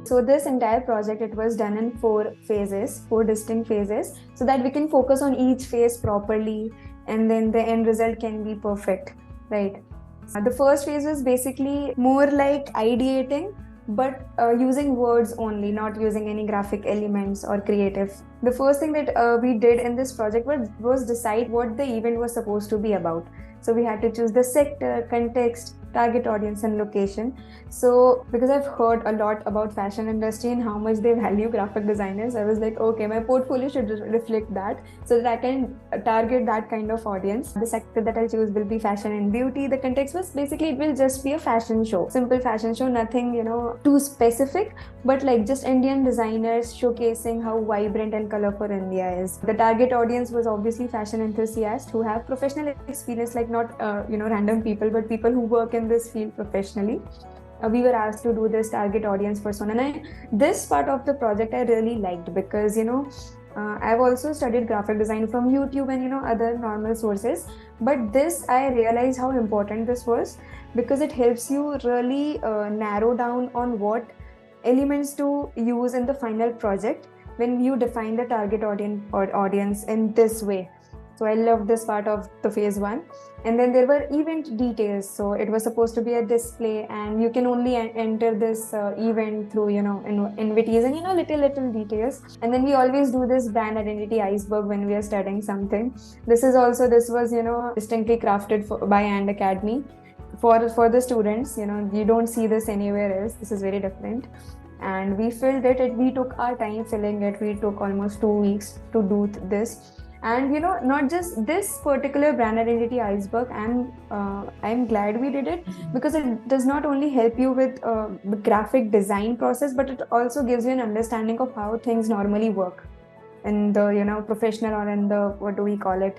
So this entire project, it was done in 4 phases, 4 distinct phases, so that we can focus on each phase properly, and then the end result can be perfect, right? The first phase was basically more like ideating, but using words only, not using any graphic elements or creative. The first thing that we did in this project was decide what the event was supposed to be about. So we had to choose the sector, context, target audience, and location. So because I've heard a lot about fashion industry and how much they value graphic designers, I was like, okay, my portfolio should reflect that, so that I can target that kind of audience. The sector that I'll choose will be fashion and beauty. The context was basically, it will just be a fashion show, simple fashion show, nothing too specific, but like just Indian designers showcasing how vibrant and colorful India is. The target audience was obviously fashion enthusiasts who have professional experience, like not random people, but people who work in this field professionally. We were asked to do this target audience persona, and this part of the project I really liked, because I've also studied graphic design from YouTube and other normal sources, but this, I realized how important this was, because it helps you really narrow down on what elements to use in the final project when you define the target audience in this way. So I love this part of the phase 1. And then there were event details. So it was supposed to be a display, and you can only enter this event through invitees and little details. And then we always do this brand identity iceberg when we are studying something. This was distinctly crafted by ANDAcademy for the students. You don't see this anywhere else. This is very different. And we filled it. We took our time filling it. We took almost 2 weeks to do this. And not just this particular brand identity iceberg, I'm glad we did it, because it does not only help you with the graphic design process, but it also gives you an understanding of how things normally work in the professional, or in the, what do we call it,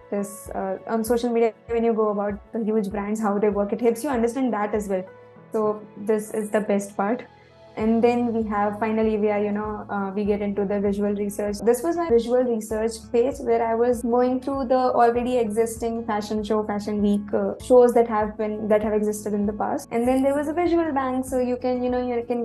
this on social media, when you go about the huge brands, how they work. It helps you understand that as well. So this is the best part. And then we have, finally, we get into the visual research. This was my visual research phase, where I was going through the already existing fashion show, fashion week shows that have existed in the past. And then there was a visual bank, so you can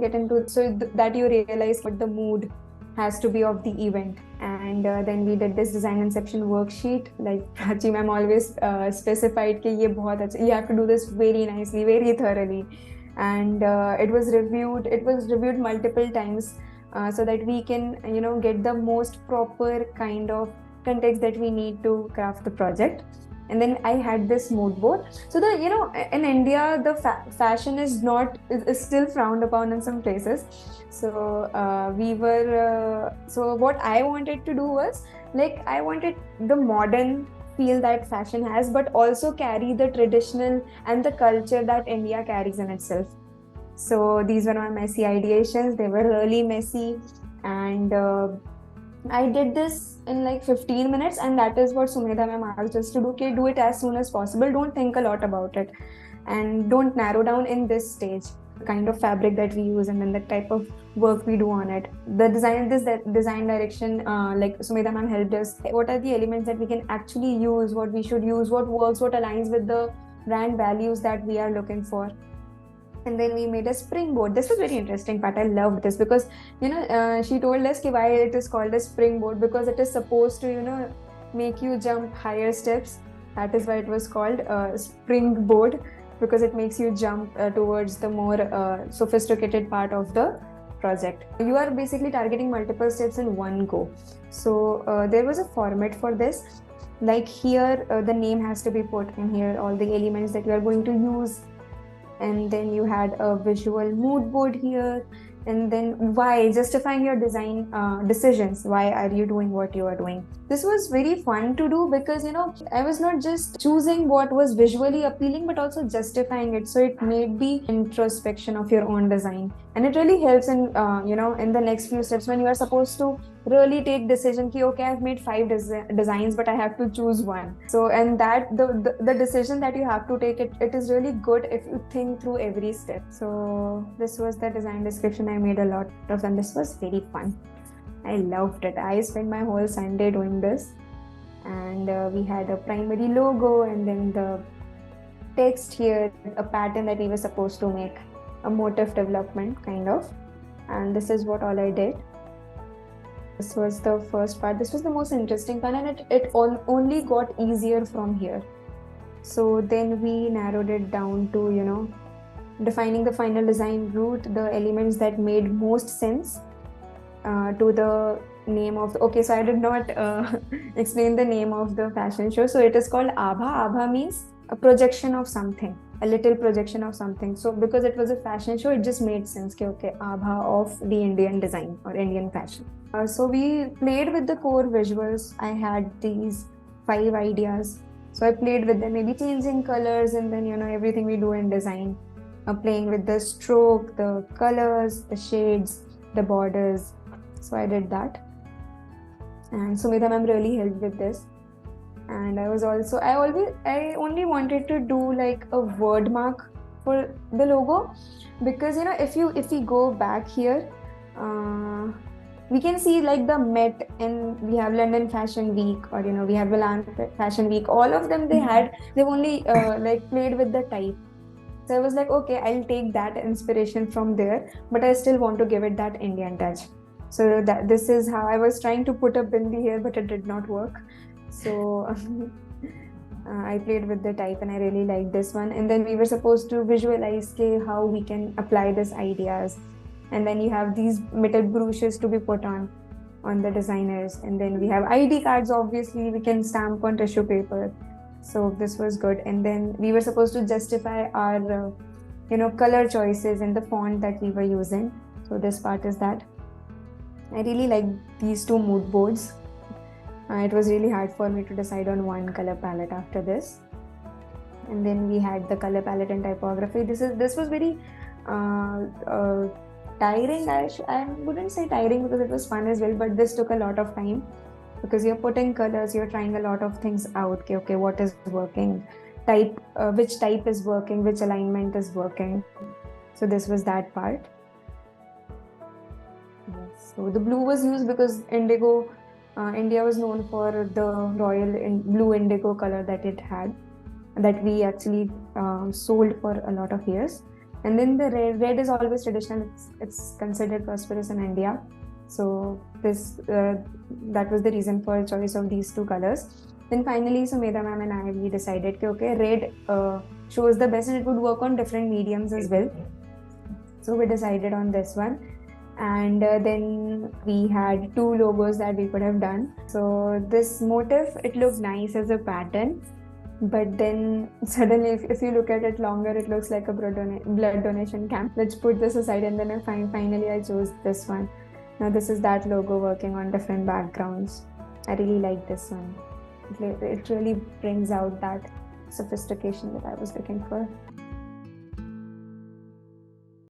get into, so that you realize what the mood has to be of the event. And then we did this design inception worksheet, like Prachi ma'am always specified कि ये बहुत अच्छा, you have to do this very nicely, very thoroughly. And it was reviewed multiple times, so that we can get the most proper kind of context that we need to craft the project. And then I had this mood board. So in India, the fashion is still frowned upon in some places. So so what I wanted to do was, like, I wanted the modern feel that fashion has, but also carry the traditional and the culture that India carries in itself. So these were my messy ideations. They were really messy, and I did this in like 15 minutes, and that is what Sumedha ma'am asked us to do. Okay, do it as soon as possible. Don't think a lot about it, and don't narrow down in this stage. The kind of fabric that we use, and then the type of work we do on it. The design direction, like Sumedha ma'am helped us. What are the elements that we can actually use? What we should use? What works? What aligns with the brand values that we are looking for? And then we made a springboard. This was very interesting part. I loved this, because she told us why it is called a springboard, because it is supposed to make you jump higher steps. That is why it was called springboard, because it makes you jump towards the more sophisticated part of the project. You are basically targeting multiple steps in one go. So there was a format for this. Like here, the name has to be put in here, all the elements that you are going to use. And then you had a visual mood board here. And then why, justifying your design decisions. Why are you doing what you are doing? This was very fun to do, because I was not just choosing what was visually appealing, but also justifying it. So it made the introspection of your own design, and it really helps in in the next few steps, when you are supposed to really take decision ki, okay, I've made 5 designs, but I have to choose one. So, and that the decision that you have to take, it is really good if you think through every step. So this was the design description. I made a lot of them. This was very fun. I loved it. I spent my whole Sunday doing this. And we had a primary logo, and then the text here, a pattern that we were supposed to make, a motif development kind of. and this is what all I did. This was the first part. This was the most interesting part, and it only got easier from here. So then we narrowed it down to, you know, defining the final design route, the elements that made most sense to the name of the, okay, so I did not explain the name of the fashion show. So it is called Abha. Abha means a projection of something, a little projection of something. So because it was a fashion show, it just made sense. Okay, Abha of the Indian design or Indian fashion. So we played with the core visuals. I had these 5 ideas. So I played with them, maybe changing colors, and then, you know, everything we do in design, playing with the stroke, the colors, the shades, the borders. So I did that. And Sumita ma'am really helped with this. And I only wanted to do like a word mark for the logo, because, you know, if we go back here, we can see like the Met, and we have London Fashion Week, or, you know, we have Milan Fashion Week. All of them they've only like played with the type. So I was like, okay, I'll take that inspiration from there, but I still want to give it that Indian touch. So this is how I was trying to put a bindi here, but it did not work. So I played with the type, and I really liked this one. And then we were supposed to visualize how we can apply these ideas. And then you have these metal brooches to be put on the designers. And then we have ID cards, obviously, we can stamp on tissue paper. So this was good. And then we were supposed to justify our, you know, color choices and the font that we were using. So this part is that. I really like these 2 mood boards. It was really hard for me to decide on one color palette after this. And then we had the color palette and typography. This was very tiring. I wouldn't say tiring, because it was fun as well, but this took a lot of time, because you're putting colors, you're trying a lot of things out. Okay, what is working? Which type is working? Which alignment is working? So this was that part. So the blue was used because indigo, India was known for the royal blue indigo color that it had, that we actually sold for a lot of years. And then the red is always traditional. It's considered prosperous in India. So this that was the reason for choice of these 2 colors. Then finally, Sumedha ma'am and we decided okay, red shows the best, and it would work on different mediums as well. So we decided on this one. And then we had 2 logos that we could have done. So this motif, it looked nice as a pattern, but then suddenly if you look at it longer, it looks like a blood donation camp. Let's put this aside, and then finally I chose this one. Now this is that logo working on different backgrounds. I really like this one. It really brings out that sophistication that I was looking for.